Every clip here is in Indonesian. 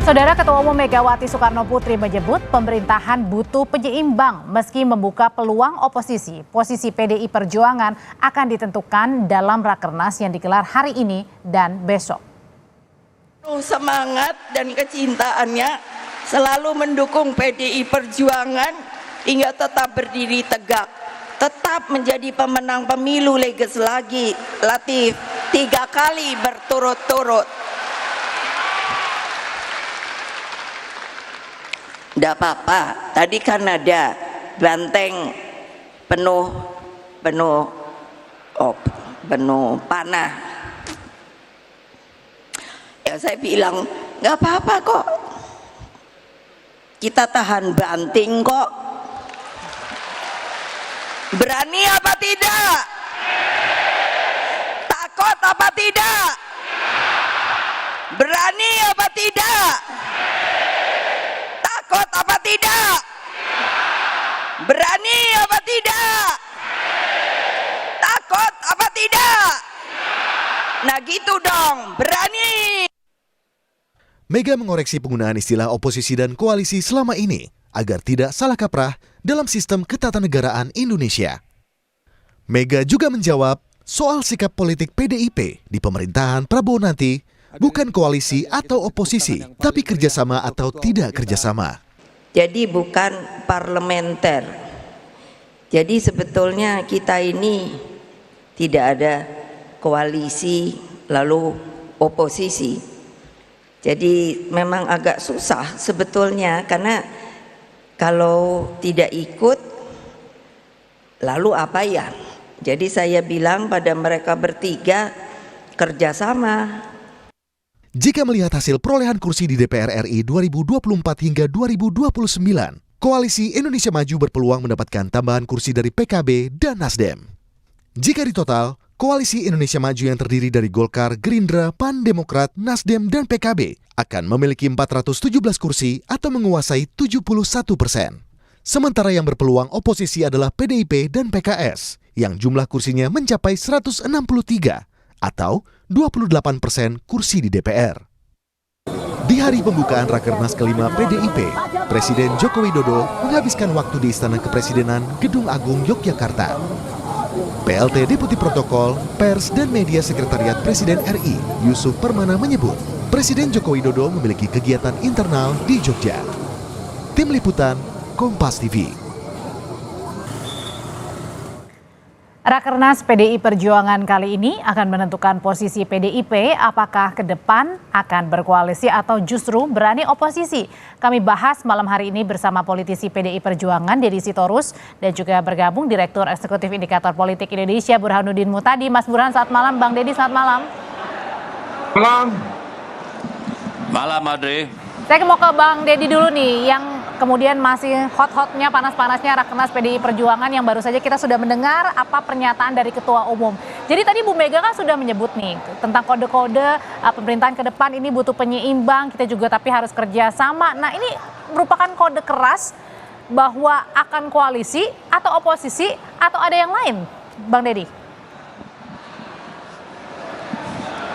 Saudara Ketua Umum Megawati Soekarno Putri menyebut pemerintahan butuh penyeimbang meski membuka peluang oposisi. Posisi PDI Perjuangan akan ditentukan dalam Rakernas yang digelar hari ini dan besok. Semangat dan kecintaannya selalu mendukung PDI Perjuangan hingga tetap berdiri tegak, tetap menjadi pemenang pemilu legislatif 3 kali berturut-turut. Tidak apa-apa, tadi kan ada banteng penuh panah. Ya saya bilang nggak apa-apa kok, kita tahan banting kok. Berani apa tidak? Takut apa tidak? Berani apa tidak? Takut apa tidak? Berani apa tidak? Takut apa tidak? Nah gitu dong, berani. Mega mengoreksi penggunaan istilah oposisi dan koalisi selama ini agar tidak salah kaprah dalam sistem ketatanegaraan Indonesia. Mega juga menjawab soal sikap politik PDIP di pemerintahan Prabowo nanti bukan koalisi atau oposisi, tapi kerjasama atau tidak kerjasama. Jadi bukan parlementer. Jadi sebetulnya kita ini tidak ada koalisi lalu oposisi. Jadi memang agak susah sebetulnya, karena kalau tidak ikut lalu apa ya? Jadi saya bilang pada mereka bertiga, kerjasama. Jika melihat hasil perolehan kursi di DPR RI 2024 hingga 2029, Koalisi Indonesia Maju berpeluang mendapatkan tambahan kursi dari PKB dan Nasdem. Jika ditotal, Koalisi Indonesia Maju yang terdiri dari Golkar, Gerindra, PAN, Demokrat, Nasdem, dan PKB akan memiliki 417 kursi atau menguasai 71%. Sementara yang berpeluang oposisi adalah PDIP dan PKS, yang jumlah kursinya mencapai 163 atau 28% kursi di DPR. Di hari pembukaan Rakernas kelima PDIP, Presiden Joko Widodo menghabiskan waktu di Istana Kepresidenan Gedung Agung Yogyakarta. PLT Deputi Protokol, Pers, dan Media Sekretariat Presiden RI, Yusuf Permana menyebut, Presiden Joko Widodo memiliki kegiatan internal di Jogja. Tim Liputan, Kompas TV. Rakernas PDI Perjuangan kali ini akan menentukan posisi PDIP apakah ke depan akan berkoalisi atau justru berani oposisi. Kami bahas malam hari ini bersama politisi PDI Perjuangan Deddy Sitorus dan juga bergabung Direktur Eksekutif Indikator Politik Indonesia Burhanuddin Muhtadi. Mas Burhan, selamat malam. Bang Deddy, selamat malam. Malam. Malam, Adri. Saya mau ke Bang Deddy dulu nih, yang kemudian masih hot-hotnya, panas-panasnya Rakernas PDI Perjuangan yang baru saja kita sudah mendengar apa pernyataan dari Ketua Umum. Jadi tadi Bu Mega kan sudah menyebut nih tentang kode-kode pemerintahan ke depan ini butuh penyeimbang, kita juga tapi harus kerjasama. Nah ini merupakan kode keras bahwa akan koalisi atau oposisi atau ada yang lain, Bang Deddy?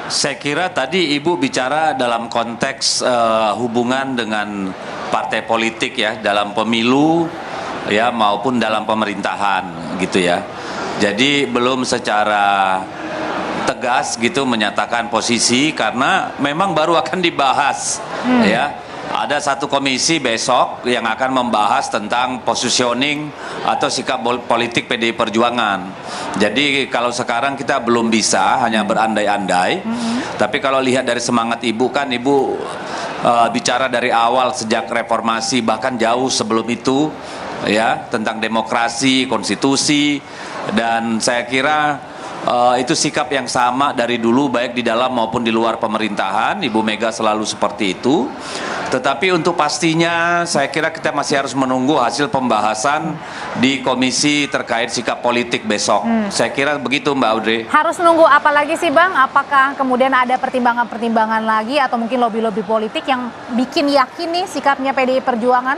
Saya kira tadi Ibu bicara dalam konteks hubungan dengan partai politik ya, dalam pemilu ya maupun dalam pemerintahan gitu ya. Jadi belum secara tegas gitu menyatakan posisi, karena memang baru akan dibahas ya. Ada satu komisi besok yang akan membahas tentang positioning atau sikap politik PDI Perjuangan. Jadi kalau sekarang kita belum bisa, hanya berandai-andai. Tapi kalau lihat dari semangat Ibu, kan Ibu bicara dari awal sejak reformasi, bahkan jauh sebelum itu ya, tentang demokrasi, konstitusi, dan saya kira itu sikap yang sama dari dulu baik di dalam maupun di luar pemerintahan. Ibu Mega selalu seperti itu. Tetapi untuk pastinya saya kira kita masih harus menunggu hasil pembahasan di komisi terkait sikap politik besok. Saya kira begitu Mbak Audrey. Harus nunggu apa lagi sih Bang? Apakah kemudian ada pertimbangan-pertimbangan lagi atau mungkin lobby-lobby politik yang bikin yakin nih sikapnya PDI Perjuangan?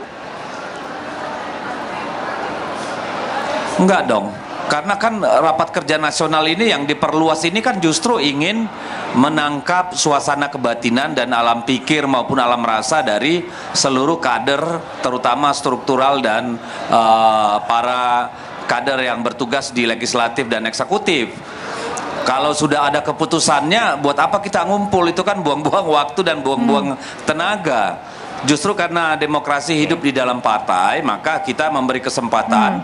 Enggak dong. Karena kan rapat kerja nasional ini yang diperluas ini kan justru ingin menangkap suasana kebatinan dan alam pikir maupun alam rasa dari seluruh kader, terutama struktural dan para kader yang bertugas di legislatif dan eksekutif. Kalau sudah ada keputusannya, buat apa kita ngumpul? Itu kan buang-buang waktu dan buang-buang tenaga. Justru karena demokrasi hidup di dalam partai, maka kita memberi kesempatan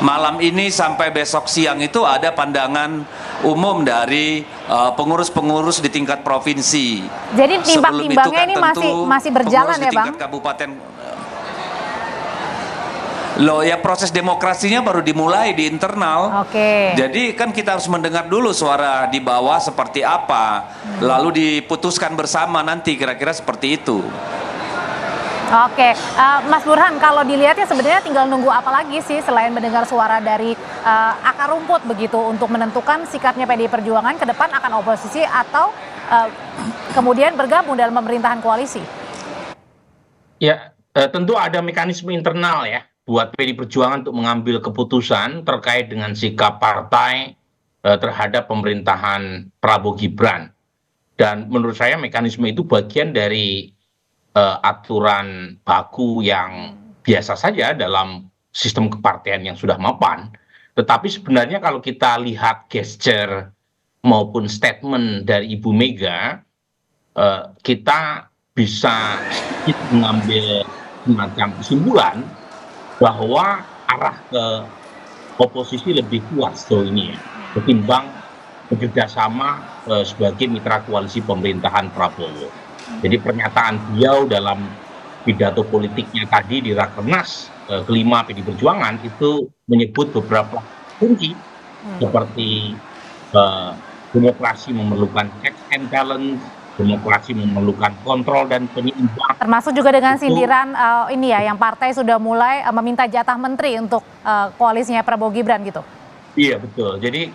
malam ini sampai besok siang itu ada pandangan umum dari pengurus-pengurus di tingkat provinsi. Jadi Sebelum itu timbang-timbangnya kan ini tentu masih berjalan pengurus ya, di Bang? tingkat kabupaten. Loh ya, proses demokrasinya baru dimulai di internal. Oke. Jadi kan kita harus mendengar dulu suara di bawah seperti apa, lalu diputuskan bersama nanti kira-kira seperti itu. Oke, Mas Burhan, kalau dilihatnya sebenarnya tinggal nunggu apa lagi sih selain mendengar suara dari akar rumput begitu untuk menentukan sikapnya PDI Perjuangan ke depan akan oposisi atau kemudian bergabung dalam pemerintahan koalisi? Ya, tentu ada mekanisme internal ya buat PDI Perjuangan untuk mengambil keputusan terkait dengan sikap partai terhadap pemerintahan Prabowo Gibran. Dan menurut saya mekanisme itu bagian dari aturan baku yang biasa saja dalam sistem kepartean yang sudah mapan. Tetapi sebenarnya kalau kita lihat gesture maupun statement dari Ibu Mega, kita bisa sedikit mengambil semacam kesimpulan bahwa arah ke oposisi lebih kuat sejauh ini ya, ketimbang bekerjasama sebagai mitra koalisi pemerintahan Prabowo. Jadi pernyataan beliau dalam pidato politiknya tadi di Rakernas kelima PDI Perjuangan itu menyebut beberapa kunci seperti demokrasi memerlukan checks and balance, demokrasi memerlukan kontrol dan penyeimbang. Termasuk juga dengan sindiran ini ya, yang partai sudah mulai meminta jatah menteri untuk koalisinya Prabowo Gibran gitu. Iya betul. Jadi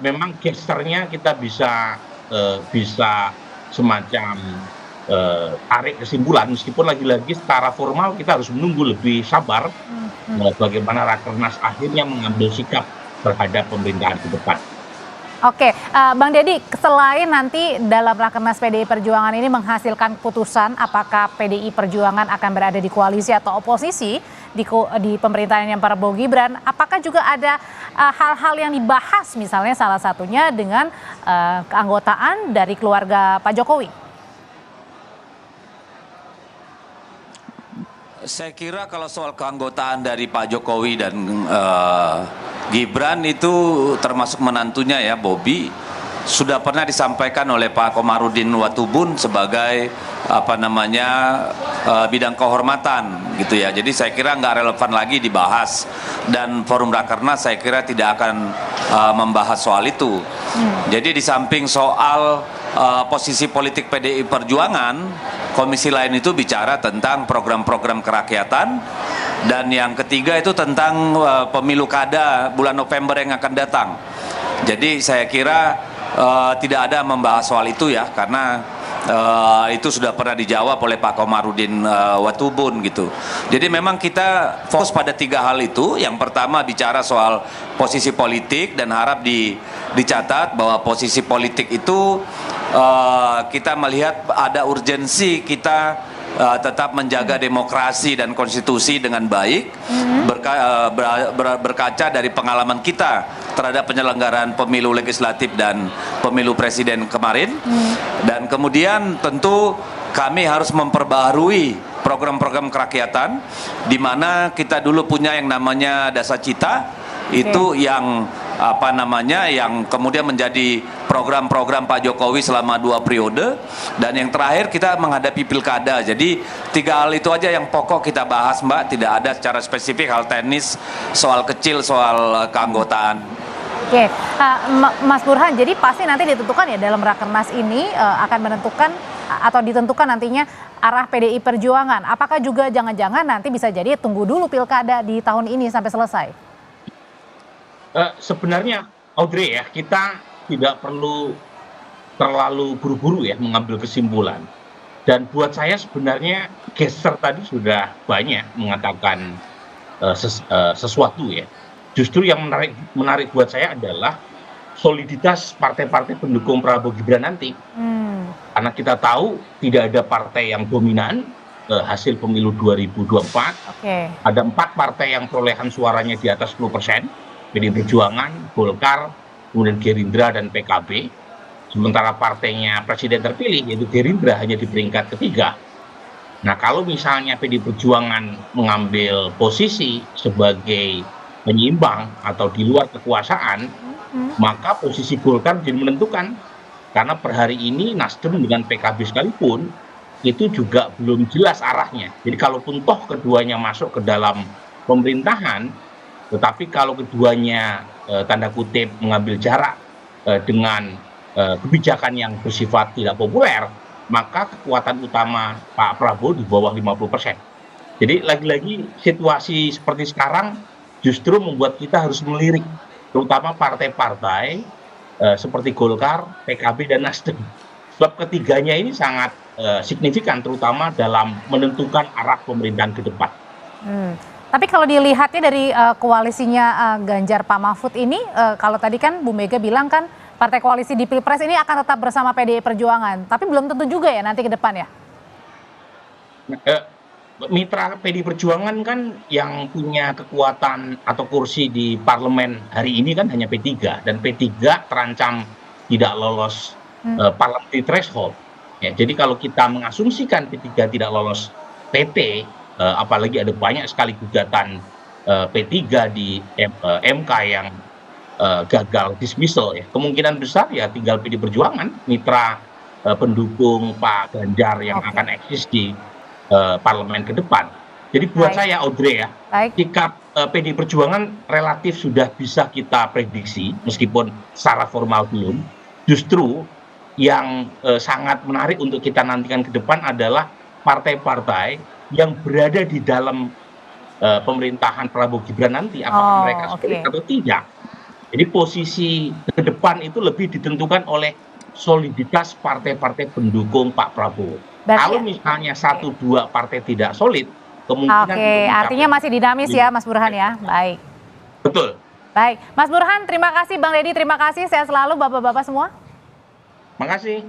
memang gesternya kita bisa semacam tarik kesimpulan, meskipun lagi-lagi secara formal kita harus menunggu lebih sabar bagaimana Rakernas akhirnya mengambil sikap terhadap pemerintahan ke depan. Oke, Bang Deddy, selain nanti dalam Rakernas PDI Perjuangan ini menghasilkan putusan apakah PDI Perjuangan akan berada di koalisi atau oposisi di pemerintahan yang Prabowo Gibran, apakah juga ada hal-hal yang dibahas misalnya salah satunya dengan keanggotaan dari keluarga Pak Jokowi? Saya kira kalau soal keanggotaan dari Pak Jokowi dan Gibran itu termasuk menantunya ya, Bobi, sudah pernah disampaikan oleh Pak Komarudin Watubun sebagai bidang kehormatan gitu ya. Jadi saya kira nggak relevan lagi dibahas, dan forum Rakernas saya kira tidak akan membahas soal itu. Jadi di samping soal posisi politik PDI Perjuangan, komisi lain itu bicara tentang program-program kerakyatan, dan yang ketiga itu tentang pemilu kada bulan November yang akan datang. Jadi saya kira tidak ada membahas soal itu ya, karena itu sudah pernah dijawab oleh Pak Komarudin Watubun gitu. Jadi memang kita fokus pada tiga hal itu. Yang pertama bicara soal posisi politik, dan harap dicatat bahwa posisi politik itu kita melihat ada urgensi kita tetap menjaga demokrasi dan konstitusi dengan baik, berkaca dari pengalaman kita terhadap penyelenggaraan pemilu legislatif dan pemilu presiden kemarin. Dan kemudian tentu kami harus memperbaharui program-program kerakyatan, di mana kita dulu punya yang namanya Dasa Cita, itu yang yang kemudian menjadi program-program Pak Jokowi selama 2 periode, dan yang terakhir kita menghadapi pilkada. Jadi 3 hal itu aja yang pokok kita bahas, Mbak, tidak ada secara spesifik hal teknis, soal kecil, soal keanggotaan. Oke, Mas Burhan, jadi pasti nanti ditentukan ya dalam Rakernas ini akan menentukan atau ditentukan nantinya arah PDI Perjuangan. Apakah juga jangan-jangan nanti bisa jadi tunggu dulu pilkada di tahun ini sampai selesai? Sebenarnya Audrey ya, kita tidak perlu terlalu buru-buru ya mengambil kesimpulan. Dan buat saya sebenarnya geser tadi sudah banyak mengatakan sesuatu ya. Justru yang menarik buat saya adalah soliditas partai-partai pendukung Prabowo Gibran nanti. Karena kita tahu tidak ada partai yang dominan hasil pemilu 2024. Oke. Ada 4 partai yang perolehan suaranya di atas 10%, PDI Perjuangan, Golkar, kemudian Gerindra dan PKB. Sementara partainya presiden terpilih yaitu Gerindra hanya di peringkat ketiga. Nah, kalau misalnya PDI Perjuangan mengambil posisi sebagai penyeimbang atau di luar kekuasaan, maka posisi Golkar jadi menentukan. Karena per hari ini Nasdem dengan PKB sekalipun itu juga belum jelas arahnya. Jadi kalaupun toh keduanya masuk ke dalam pemerintahan, tetapi kalau keduanya tanda kutip mengambil jarak dengan kebijakan yang bersifat tidak populer, maka kekuatan utama Pak Prabowo di bawah 50%. Jadi lagi-lagi situasi seperti sekarang justru membuat kita harus melirik, terutama partai-partai seperti Golkar, PKB, dan Nasdem. Sebab ketiganya ini sangat signifikan, terutama dalam menentukan arah pemerintahan ke depan. Tapi kalau dilihatnya dari koalisinya Ganjar Pak Mahfud ini, kalau tadi kan Bu Mega bilang kan partai koalisi di Pilpres ini akan tetap bersama PDI Perjuangan, tapi belum tentu juga ya nanti ke depan ya? Mitra PDI Perjuangan kan yang punya kekuatan atau kursi di parlemen hari ini kan hanya P3, dan P3 terancam tidak lolos parliamentary threshold. Ya, jadi kalau kita mengasumsikan P3 tidak lolos PT, apalagi ada banyak sekali gugatan P3 di MK yang gagal dismissal, ya kemungkinan besar ya tinggal PDI Perjuangan, mitra pendukung Pak Ganjar yang akan eksis di parlemen ke depan. Jadi buat saya Audrey ya, sikap PDI Perjuangan relatif sudah bisa kita prediksi meskipun secara formal belum. Justru yang sangat menarik untuk kita nantikan ke depan adalah partai-partai yang berada di dalam pemerintahan Prabowo Gibran nanti, apakah mereka solid atau tidak. Jadi posisi ke depan itu lebih ditentukan oleh soliditas partai-partai pendukung Pak Prabowo. Kalau misalnya 1-2 partai tidak solid, kemungkinan artinya masih dinamis ya Mas Burhan ya. Baik. Betul. Baik, Mas Burhan, terima kasih, Bang Deddy, terima kasih, sehat selalu Bapak-bapak semua. Makasih.